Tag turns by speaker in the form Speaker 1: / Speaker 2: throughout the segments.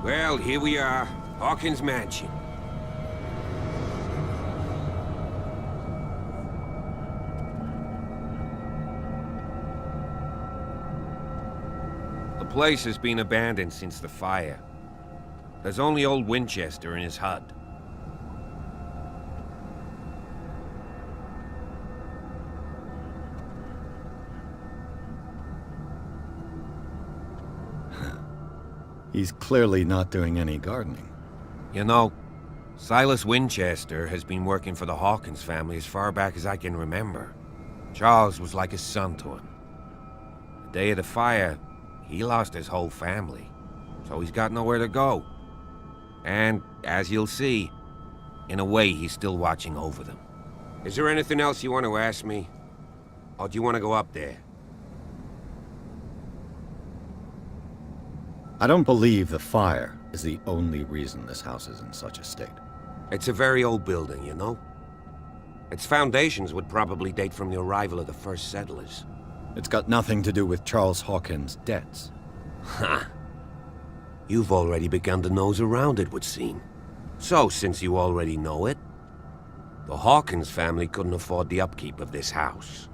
Speaker 1: Well, here we are. Hawkins Mansion. The place has been abandoned since the fire. There's only old Winchester in his hut.
Speaker 2: He's clearly not doing any gardening.
Speaker 1: You know, Silas Winchester has been working for the Hawkins family as far back as I can remember. Charles was like a son to him. The day of the fire, he lost his whole family, so he's got nowhere to go. And, as you'll see, in a way he's still watching over them. Is there anything else you want to ask me? Or do you want to go up there?
Speaker 2: I don't believe the fire is the only reason this house is in such a state.
Speaker 1: It's a very old building, you know? Its foundations would probably date from the arrival of the first settlers.
Speaker 2: It's got nothing to do with Charles Hawkins' debts.
Speaker 1: Ha! You've already begun to nose around it, would seem. So, since you already know it, the Hawkins family couldn't afford the upkeep of this house.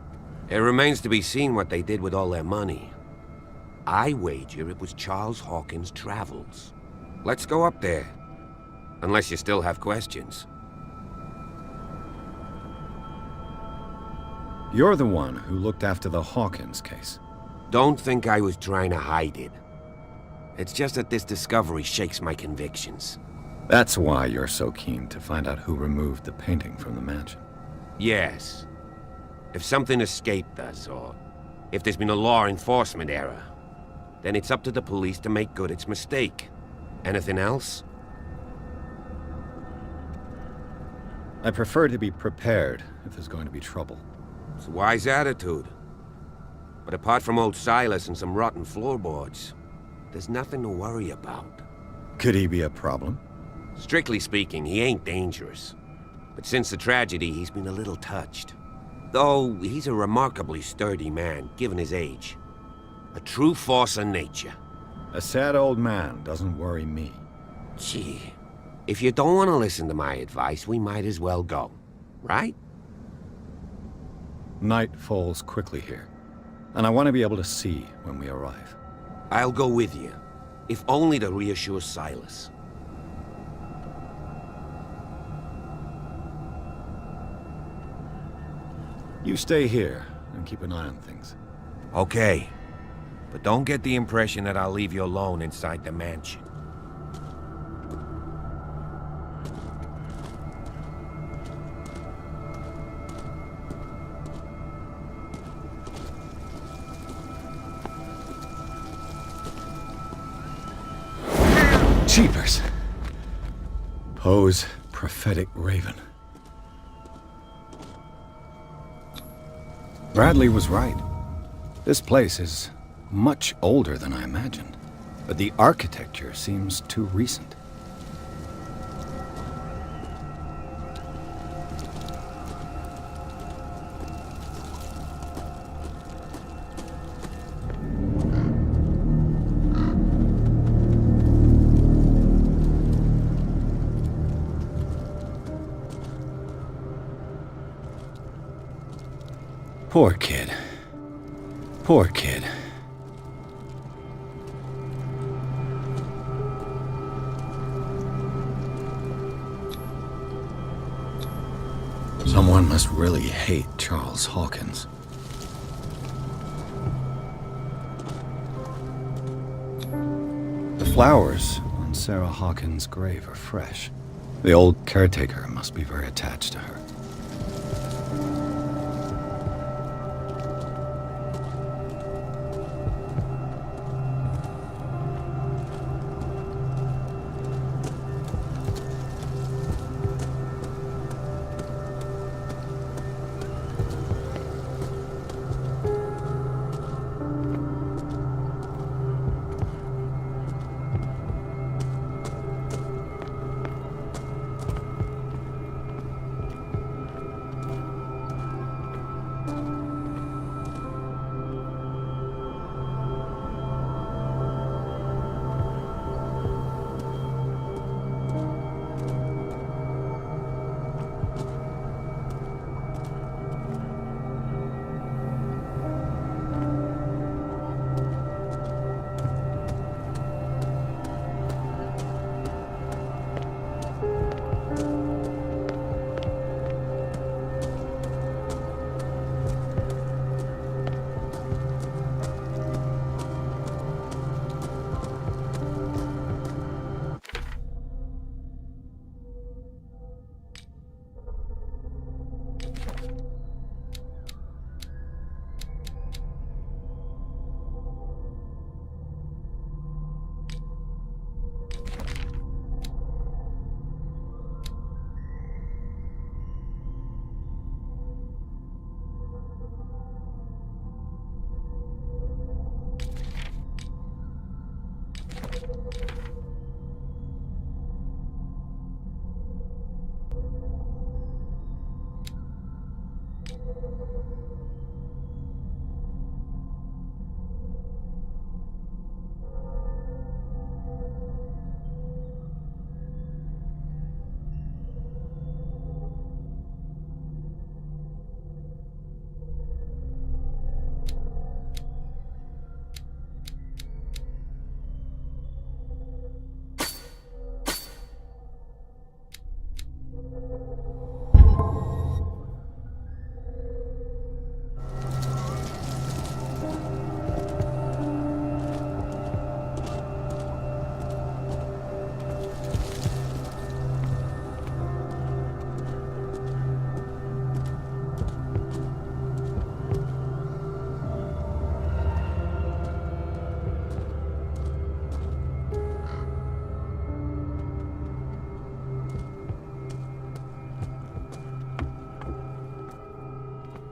Speaker 1: It remains to be seen what they did with all their money. I wager it was Charles Hawkins' travels. Let's go up there. Unless you still have questions.
Speaker 2: You're the one who looked after the Hawkins case.
Speaker 1: Don't think I was trying to hide it. It's just that this discovery shakes my convictions.
Speaker 2: That's why you're so keen to find out who removed the painting from the mansion.
Speaker 1: Yes. If something escaped us, or if there's been a law enforcement error, then it's up to the police to make good its mistake. Anything else?
Speaker 2: I prefer to be prepared if there's going to be trouble.
Speaker 1: It's a wise attitude. But apart from old Silas and some rotten floorboards, there's nothing to worry about.
Speaker 2: Could he be a problem?
Speaker 1: Strictly speaking, he ain't dangerous. But since the tragedy, he's been a little touched. Though, he's a remarkably sturdy man, given his age. A true force of nature.
Speaker 2: A sad old man doesn't worry me.
Speaker 1: Gee, if you don't want to listen to my advice, we might as well go. Right?
Speaker 2: Night falls quickly here, and I want to be able to see when we arrive.
Speaker 1: I'll go with you, if only to reassure Silas.
Speaker 2: You stay here and keep an eye on things.
Speaker 1: Okay. But don't get the impression that I'll leave you alone inside the mansion.
Speaker 2: Jeepers! Poe's prophetic raven. Bradley was right. This place is much older than I imagined, but the architecture seems too recent. Poor kid. Poor kid. Someone must really hate Charles Hawkins. The flowers on Sarah Hawkins' grave are fresh. The old caretaker must be very attached to her.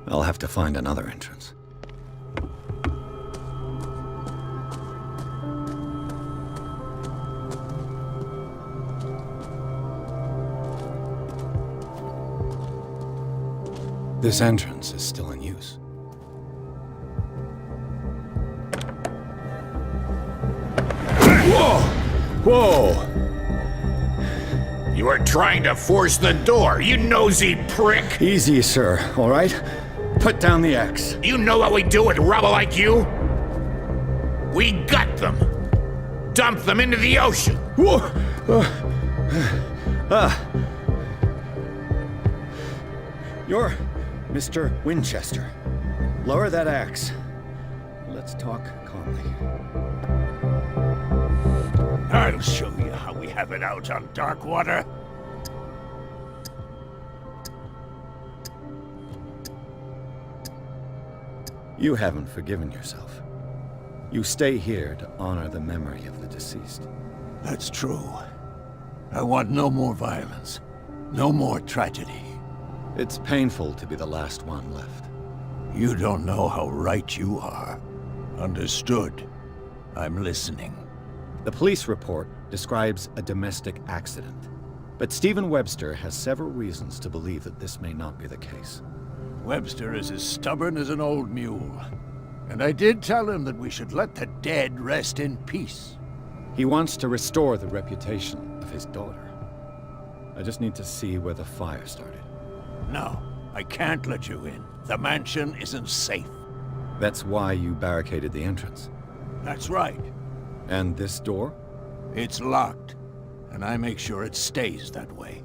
Speaker 2: I'll have to find another entrance. This entrance is still in use.
Speaker 3: Whoa!
Speaker 2: Whoa!
Speaker 3: You are trying to force the door, you nosy prick!
Speaker 2: Easy, sir, all right? Put down the axe.
Speaker 3: You know what we do with rubble like you? We gut them! Dump them into the ocean!
Speaker 2: Whoa! You're Mr. Winchester. Lower that axe. Let's talk calmly.
Speaker 3: I'll show you how we have it out on dark water.
Speaker 2: You haven't forgiven yourself. You stay here to honor the memory of the deceased.
Speaker 3: That's true. I want no more violence. No more tragedy.
Speaker 2: It's painful to be the last one left.
Speaker 3: You don't know how right you are. Understood. I'm listening.
Speaker 2: The police report describes a domestic accident, but Stephen Webster has several reasons to believe that this may not be the case.
Speaker 3: Webster is as stubborn as an old mule. And I did tell him that we should let the dead rest in peace.
Speaker 2: He wants to restore the reputation of his daughter. I just need to see where the fire started.
Speaker 3: No, I can't let you in. The mansion isn't safe.
Speaker 2: That's why you barricaded the entrance.
Speaker 3: That's right.
Speaker 2: And this door?
Speaker 3: It's locked, and I make sure it stays that way.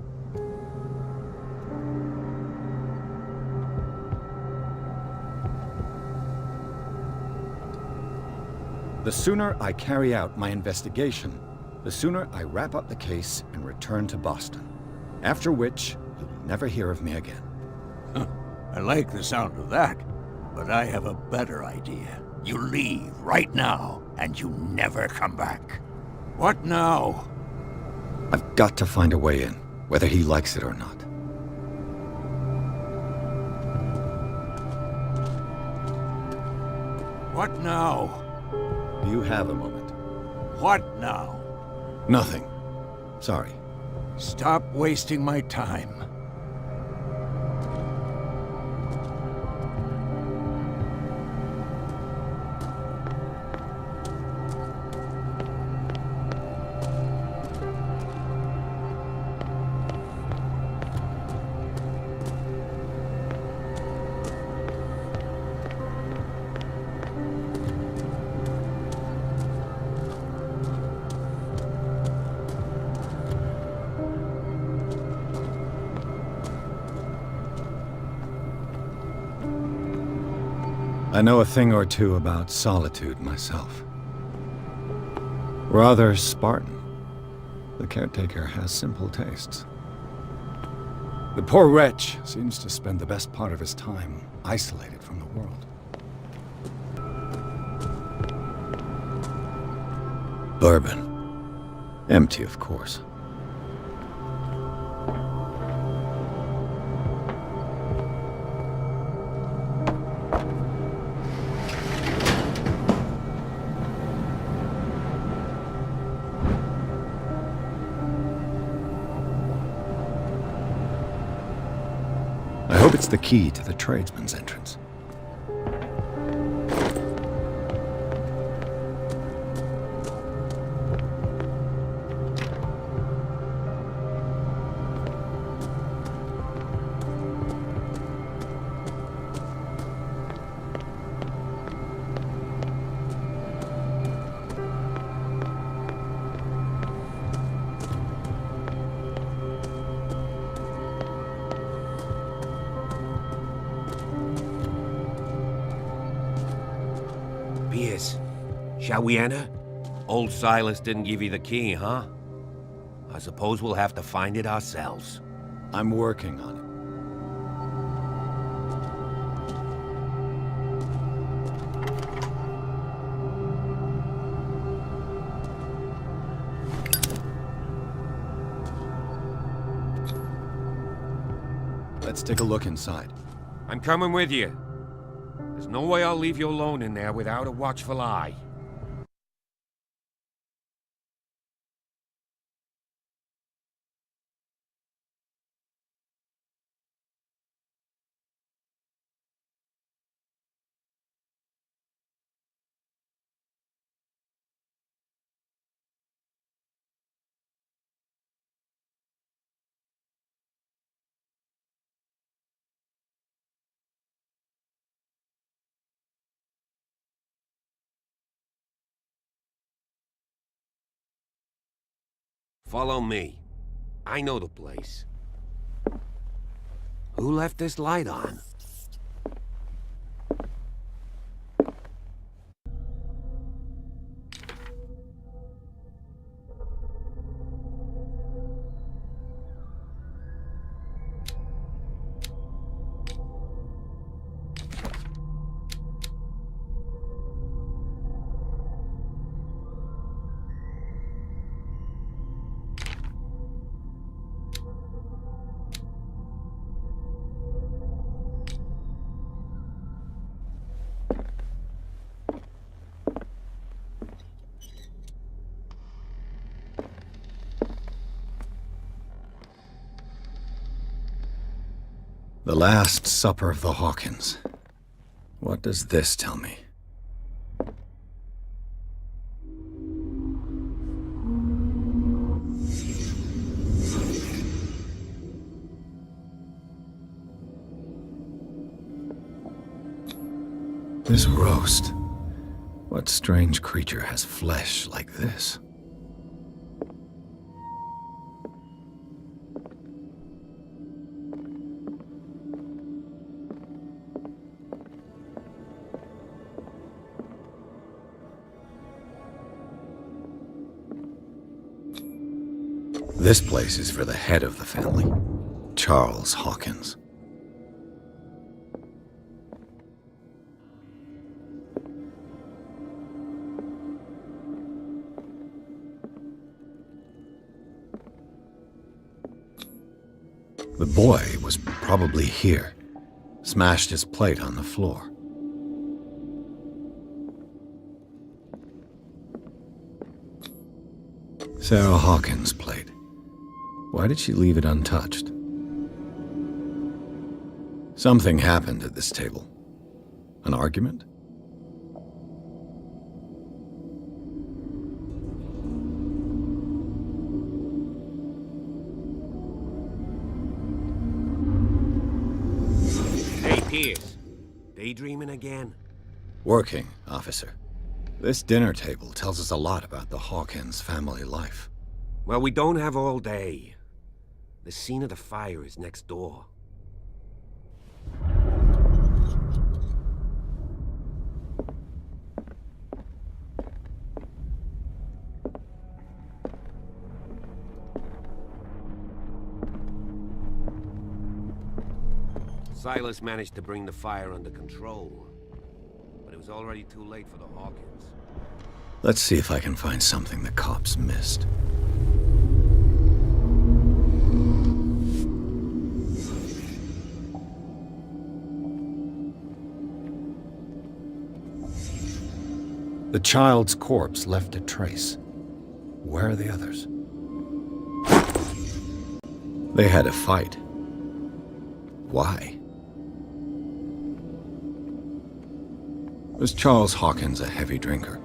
Speaker 2: The sooner I carry out my investigation, the sooner I wrap up the case and return to Boston. After which, you'll never hear of me again.
Speaker 3: I like the sound of that, but I have a better idea. You leave right now, and you never come back. What now?
Speaker 2: I've got to find a way in, whether he likes it or not.
Speaker 3: What now?
Speaker 2: Do you have a moment?
Speaker 3: What now?
Speaker 2: Nothing. Sorry.
Speaker 3: Stop wasting my time.
Speaker 2: I know a thing or two about solitude myself. Rather Spartan. The caretaker has simple tastes. The poor wretch seems to spend the best part of his time isolated from the world. Bourbon. Empty, of course. I hope it's the key to the tradesman's entrance.
Speaker 1: Piers, shall we enter? Old Silas didn't give you the key, huh? I suppose we'll have to find it ourselves.
Speaker 2: I'm working on it. Let's take a look inside.
Speaker 1: I'm coming with you. There's no way I'll leave you alone in there without a watchful eye. Follow me. I know the place. Who left this light on?
Speaker 2: The Last Supper of the Hawkins. What does this tell me? This roast. What strange creature has flesh like this? This place is for the head of the family, Charles Hawkins. The boy was probably here, smashed his plate on the floor. Sarah Hawkins' plate. Why did she leave it untouched? Something happened at this table. An argument?
Speaker 1: Hey, Pierce. Daydreaming again?
Speaker 2: Working, officer. This dinner table tells us a lot about the Hawkins family life.
Speaker 1: Well, we don't have all day. The scene of the fire is next door. Silas managed to bring the fire under control, but it was already too late for the Hawkins.
Speaker 2: Let's see if I can find something the cops missed. The child's corpse left a trace. Where are the others? They had a fight. Why? Was Charles Hawkins a heavy drinker?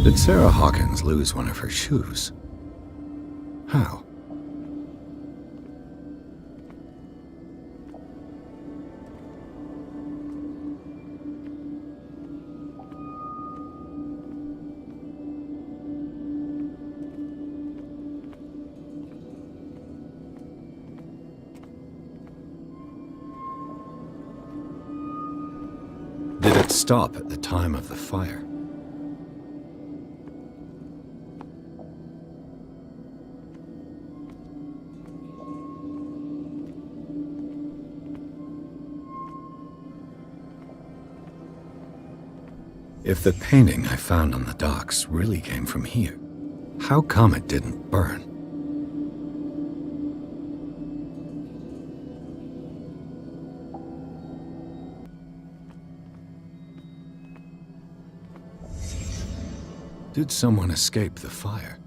Speaker 2: Did Sarah Hawkins lose one of her shoes? How? Did it stop at the time of the fire? If the painting I found on the docks really came from here, how come it didn't burn? Did someone escape the fire?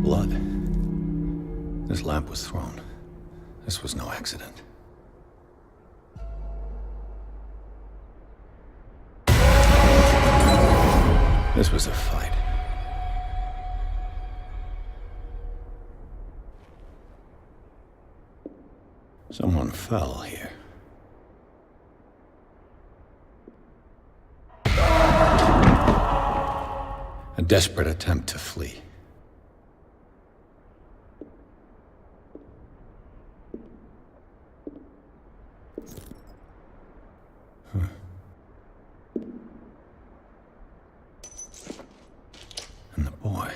Speaker 2: Blood. This lamp was thrown. This was no accident. This was a fight. Someone fell here. A desperate attempt to flee. And the boy.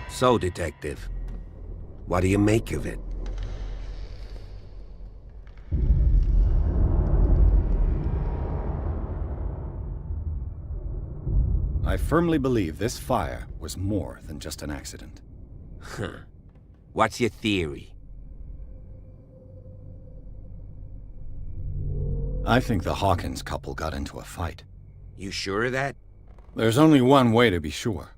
Speaker 1: So, Detective, what do you make of it?
Speaker 2: I firmly believe this fire was more than just an accident.
Speaker 1: Huh. What's your theory?
Speaker 2: I think the Hawkins couple got into a fight.
Speaker 1: You sure of that?
Speaker 2: There's only one way to be sure.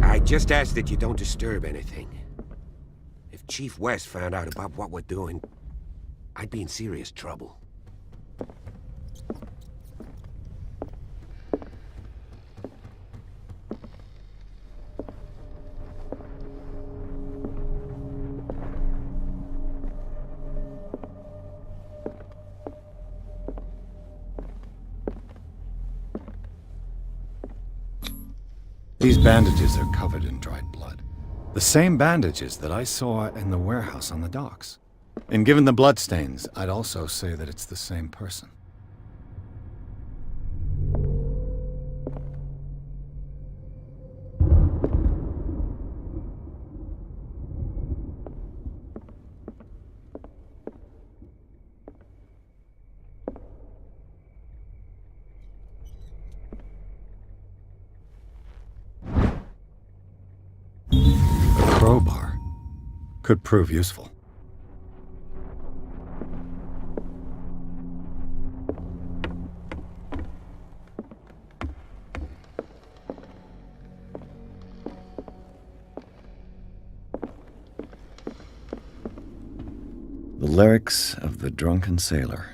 Speaker 1: I just ask that you don't disturb anything. If Chief West found out about what we're doing, I'd be in serious trouble.
Speaker 2: These bandages are covered in dried blood. The same bandages that I saw in the warehouse on the docks. And given the bloodstains, I'd also say that it's the same person. A crowbar could prove useful. The lyrics of the drunken sailor,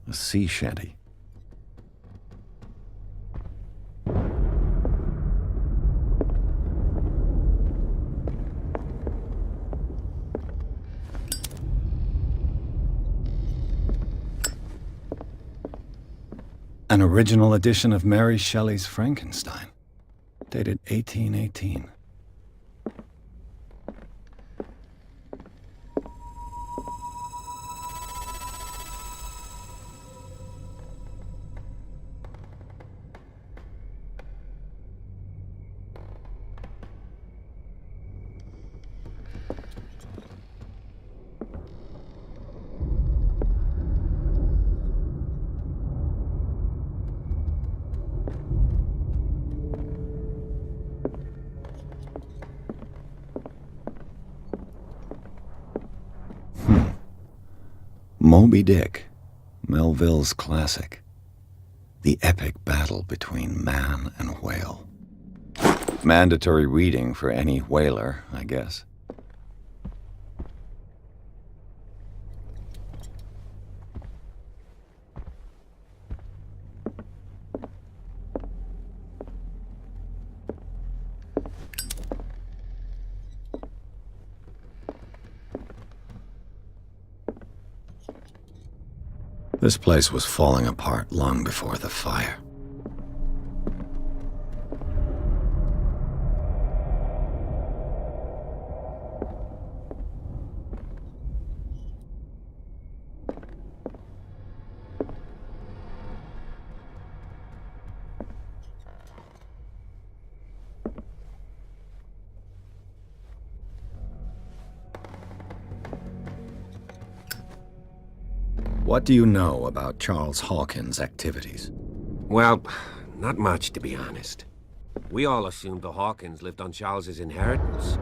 Speaker 2: a sea shanty. An original edition of Mary Shelley's Frankenstein, dated 1818. Moby Dick, Melville's classic. The epic battle between man and whale. Mandatory reading for any whaler, I guess. This place was falling apart long before the fire. What do you know about Charles Hawkins' activities?
Speaker 1: Well, not much, to be honest. We all assumed the Hawkins lived on Charles's inheritance.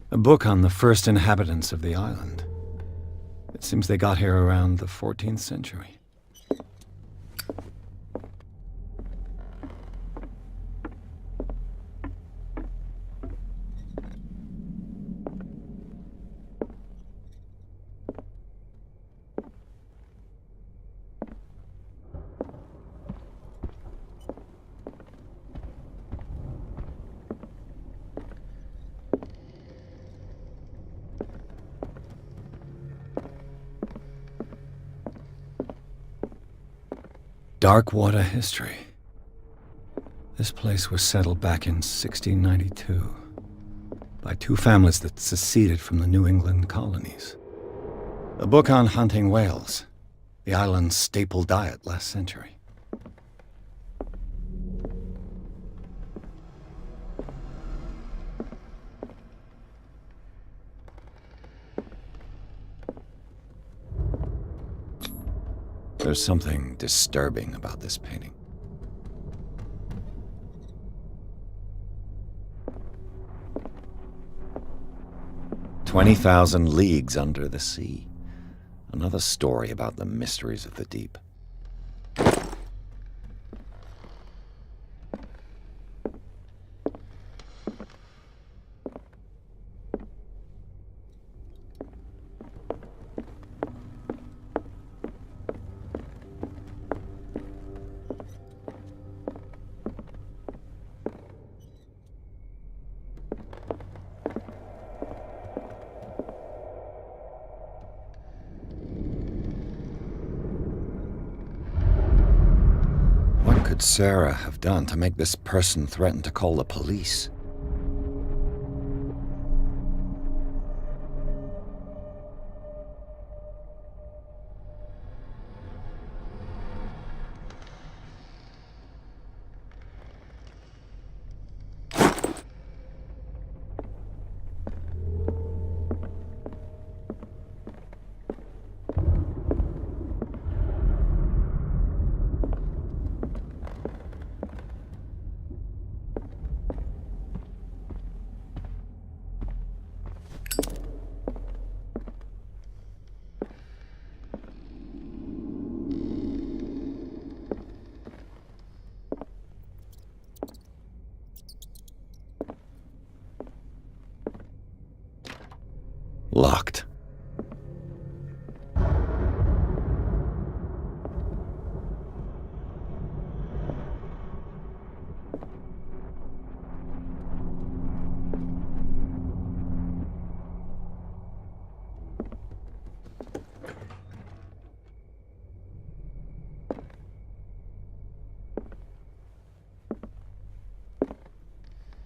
Speaker 2: A book on the first inhabitants of the island. It seems they got here around the 14th century. Darkwater history. This place was settled back in 1692 by two families that seceded from the New England colonies. A book on hunting whales, the island's staple diet last century. There's something disturbing about this painting. "20,000 Leagues Under the Sea." Another story about the mysteries of the deep. What could Sarah have done to make this person threaten to call the police? Locked.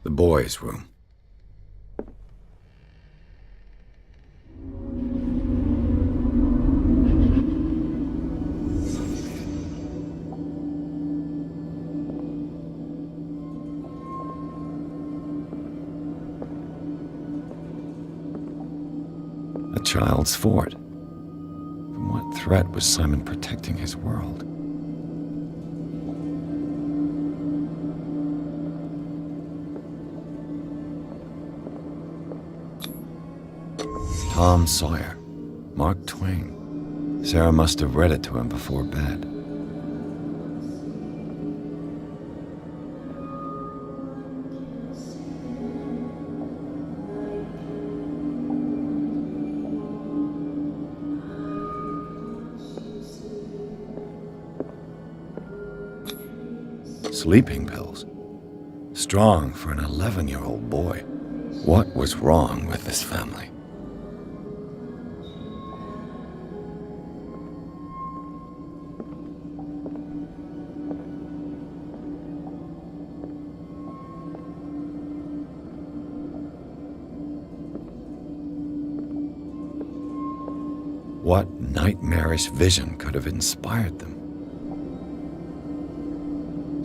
Speaker 2: The boys' room. A child's fort. From what threat was Simon protecting his world? Tom Sawyer. Mark Twain. Sarah must have read it to him before bed. Sleeping pills. Strong for an 11-year-old boy. What was wrong with this family? What nightmarish vision could have inspired them?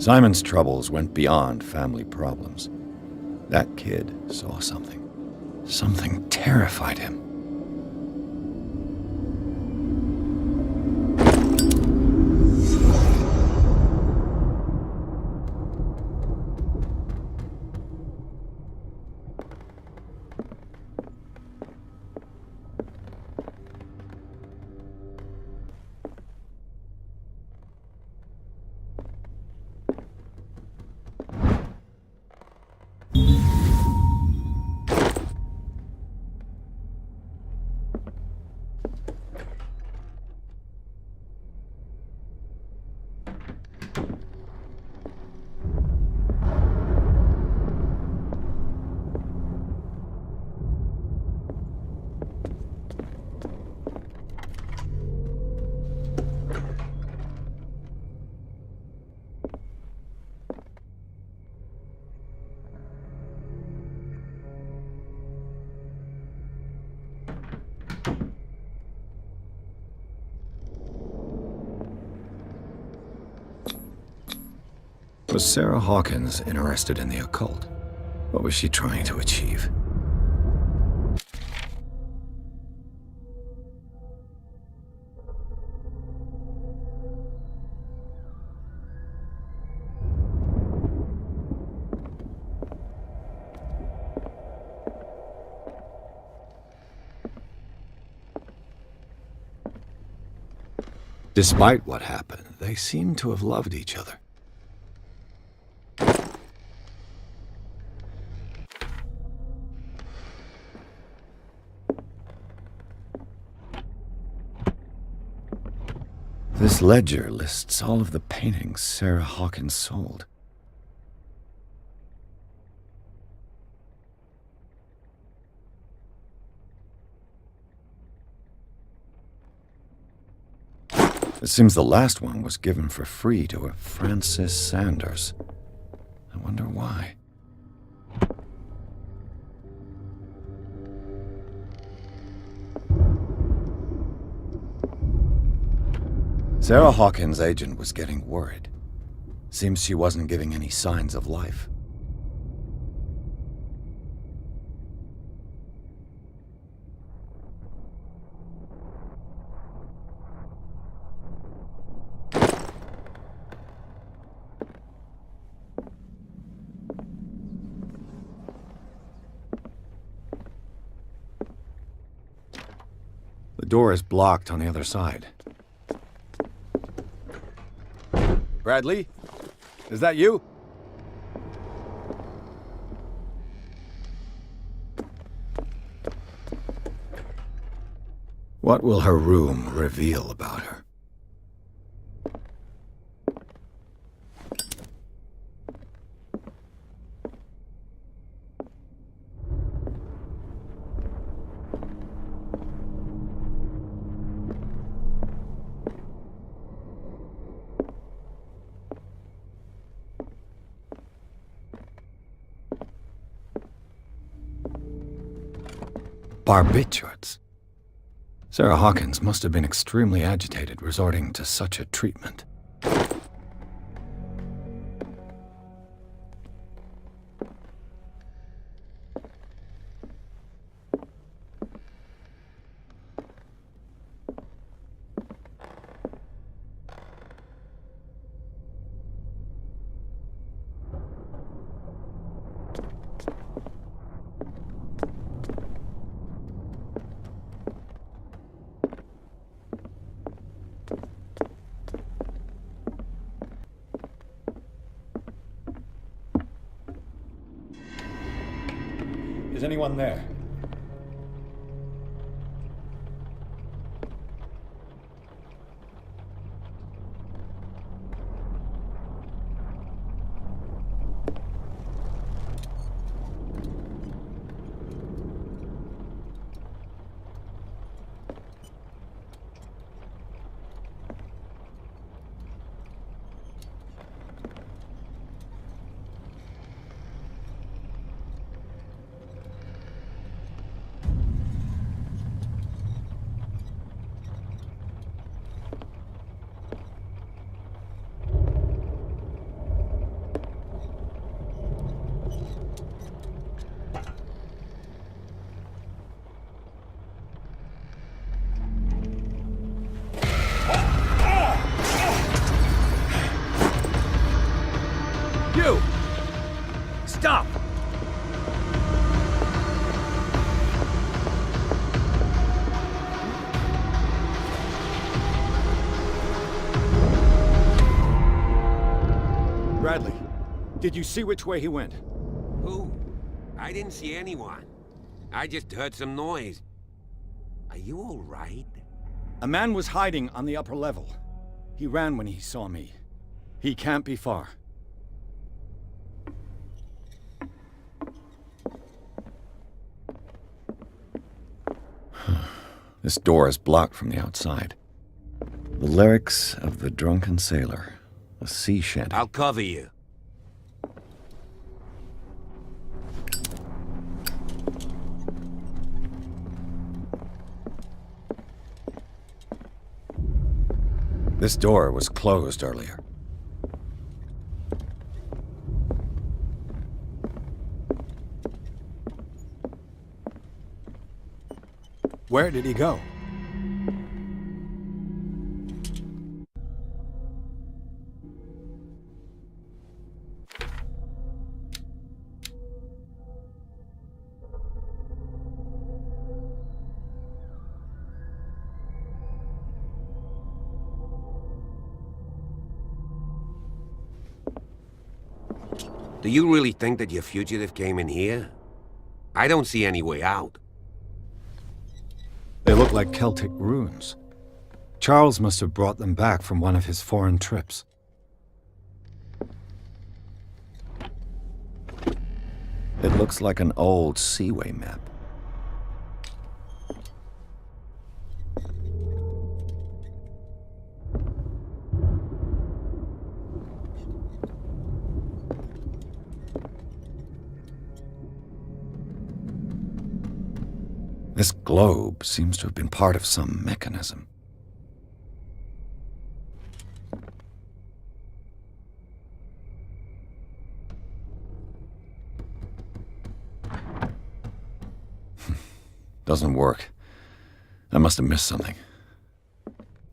Speaker 2: Simon's troubles went beyond family problems. That kid saw something. Something terrified him. Was Sarah Hawkins interested in the occult? What was she trying to achieve? Despite what happened, they seemed to have loved each other. This ledger lists all of the paintings Sarah Hawkins sold. It seems the last one was given for free to a Francis Sanders. I wonder why. Sarah Hawkins' agent was getting worried. Seems she wasn't giving any signs of life. The door is blocked on the other side. Bradley? Is that you? What will her room reveal about her? Barbiturates. Sarah Hawkins must have been extremely agitated resorting to such a treatment. Is anyone there?
Speaker 4: You! Stop!
Speaker 2: Bradley, did you see which way he went?
Speaker 1: Who? I didn't see anyone. I just heard some noise. Are you all right?
Speaker 2: A man was hiding on the upper level. He ran when he saw me. He can't be far. This door is blocked from the outside. The lyrics of the drunken sailor. A sea shanty.
Speaker 1: I'll cover you.
Speaker 2: This door was closed earlier. Where did he go?
Speaker 1: Do you really think that your fugitive came in here? I don't see any way out.
Speaker 2: They look like Celtic runes. Charles must have brought them back from one of his foreign trips. It looks like an old seaway map. This globe seems to have been part of some mechanism. Doesn't work. I must have missed something.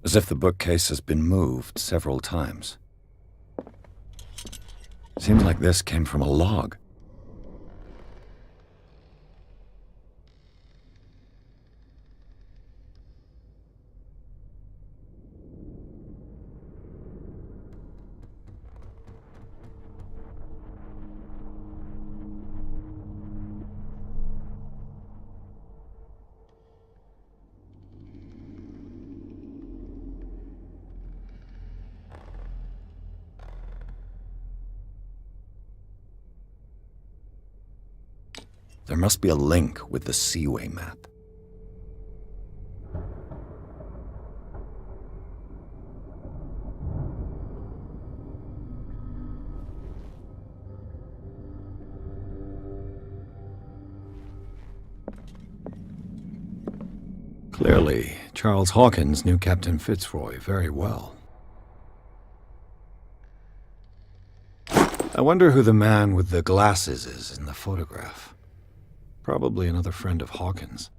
Speaker 2: As if the bookcase has been moved several times. Seems like this came from a log. There must be a link with the Seaway map. Clearly, Charles Hawkins knew Captain Fitzroy very well. I wonder who the man with the glasses is in the photograph. Probably another friend of Hawkins.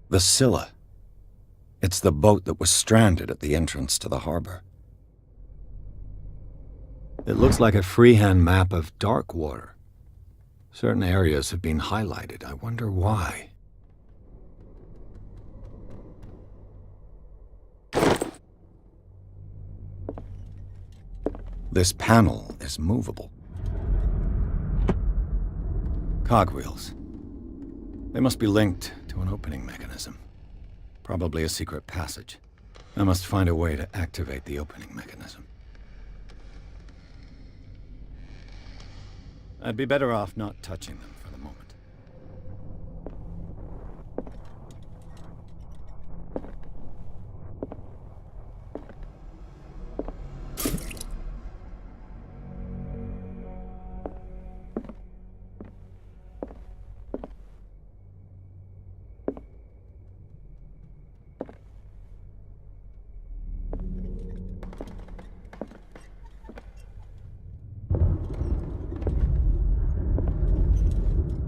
Speaker 2: The Scylla. It's the boat that was stranded at the entrance to the harbor. It looks like a freehand map of dark water. Certain areas have been highlighted. I wonder why. This panel is movable. Cogwheels. They must be linked to an opening mechanism. Probably a secret passage. I must find a way to activate the opening mechanism. I'd be better off not touching them for the moment.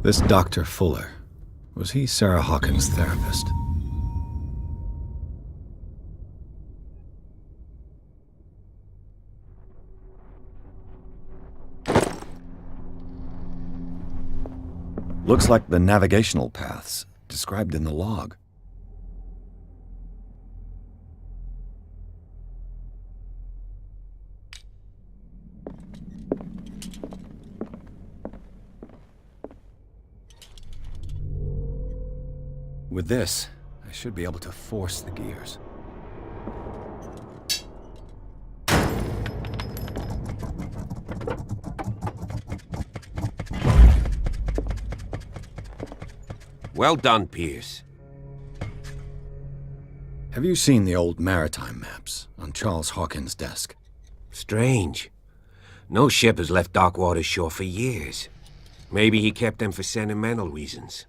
Speaker 2: This Dr. Fuller, was he Sarah Hawkins' therapist? Looks like the navigational paths described in the log. With this, I should be able to force the gears.
Speaker 1: Well done, Pierce.
Speaker 2: Have you seen the old maritime maps on Charles Hawkins' desk?
Speaker 1: Strange. No ship has left Darkwater's shore for years. Maybe he kept them for sentimental reasons.